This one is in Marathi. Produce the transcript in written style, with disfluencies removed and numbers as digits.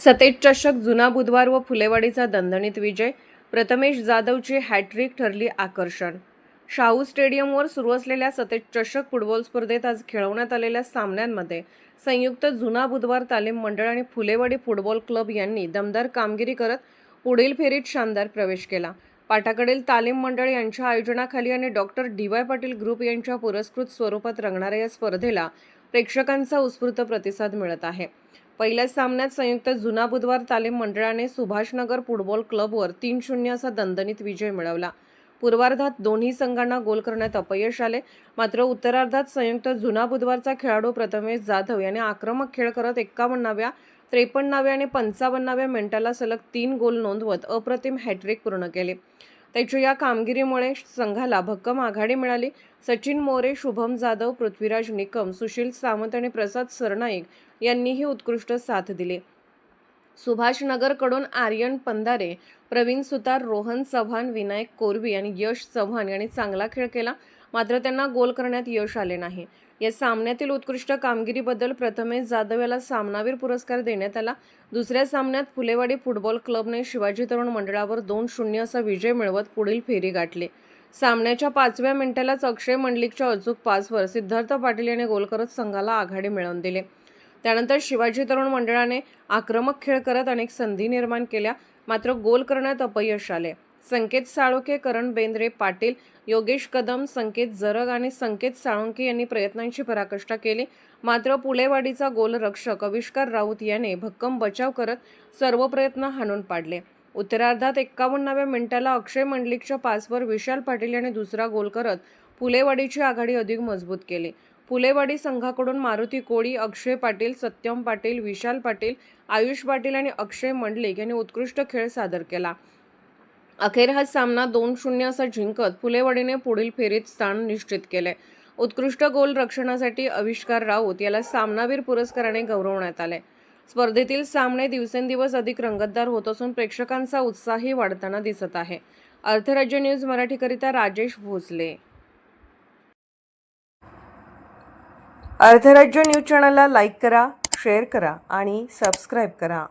सतेज चषक जुना बुधवार व फुलेवाडीचा दणदणीत विजय. प्रथमेश जाधवची हॅट्रिक ठरली आकर्षण. शाहू स्टेडियमवर सुरू असलेल्या सतेज चषक फुटबॉल स्पर्धेत आज खेळवण्यात आलेल्या सामन्यांमध्ये संयुक्त जुना बुधवार तालीम मंडळ आणि फुलेवाडी फुटबॉल क्लब यांनी दमदार कामगिरी करत पुढील फेरीत शानदार प्रवेश केला. पाटाकडील तालीम मंडळ यांच्या आयोजनाखाली आणि डॉक्टर डी.वाय. पाटील ग्रुप यांच्या पुरस्कृत स्वरूपात रंगणाऱ्या या स्पर्धेला प्रेक्षकांचा उत्स्फूर्त प्रतिसाद मिळत आहे. पहिल्या सामन्यात संयुक्त जुना बुधवार तालीम मंडळाने सुभाषनगर फुटबॉल क्लबवर 3-0 असा दणदणीत विजय मिळवला. पूर्वार्धात दोन्ही संघांना गोल करण्यात अपयश आले. मात्र उत्तरार्धात संयुक्त जुना बुधवारचा खेळाडू प्रथमेश जाधव याने आक्रमक खेळ करत 51व्या, 53व्या आणि 55व्या मिनिटाला सलग 3 गोल नोंदवत अप्रतिम हॅट्रिक पूर्ण केले. त्याच्या या कामगिरीमुळे संघाला भक्कम आघाडी मिळाली. सचिन मोरे, शुभम जाधव, पृथ्वीराज निकम, सुशील सावंत आणि प्रसाद सरनाईक यांनीही उत्कृष्ट साथ दिली. सुभाषनगरकडून आर्यन पंधारे, प्रवीण सुतार, रोहन चव्हाण, विनायक कोरवी आणि यश चव्हाण यांनी चांगला खेळ केला. मात्र त्यांना गोल करण्यात यश आले नाही. या सामन्यातील उत्कृष्ट कामगिरीबद्दल प्रथमेश जाधव याला सामनावीर पुरस्कार देण्यात आला. दुसऱ्या सामन्यात फुलेवाडी फुटबॉल क्लबने शिवाजी तरुण मंडळावर 2-0 असा विजय मिळवत पुढील फेरी गाठली. सामन्याच्या 5व्या मिनिटालाच अक्षय मंडलिकच्या अचूक पासवर सिद्धार्थ पाटील याने गोल करत संघाला आघाडी मिळवून दिली. त्यानंतर शिवाजी तरुण मंडळाने आक्रमक खेळ करत अनेक संधी निर्माण केल्या. मात्र गोल करण्यात अपयश आले. संकेत साळोखे, करण बेंद्रे पाटील, योगेश कदम, संकेत जरग आणि संकेत साळुंके यांनी प्रयत्नांची पराकाष्ठा केली. मात्र पुलेवाडीचा गोलरक्षक आविष्कार राऊत याने भक्कम बचाव करत सर्व प्रयत्न हाणून पाडले. उत्तरार्धात 51व्या मिनिटाला अक्षय मंडलिकच्या पासवर विशाल पाटील याने दुसरा गोल करत फुलेवाडीची आघाडी अधिक मजबूत केली. फुलेवाडी संघाकडून मारुती कोळी, अक्षय पाटील, सत्यम पाटील, विशाल पाटील, आयुष पाटील आणि अक्षय मंडलिक यांनी उत्कृष्ट खेळ सादर केला. अखेर हा सामना 2-0 असा जिंकत फुलेवाडीने पुढील फेरीत स्थान निश्चित केले. उत्कृष्ट गोल रक्षणासाठी आविष्कार राऊत याला सामनावीर पुरस्काराने गौरवण्यात आले. स्पर्धेतील सामने दिवसेंदिवस अधिक रंगतदार होत असून प्रेक्षकांचा उत्साहही वाढताना दिसत आहे. अर्थराज्य न्यूज मराठीकरिता राजेश भोसले. अर्थराज्य न्यूज चॅनलला लाईक करा, शेअर करा आणि सबस्क्राईब करा.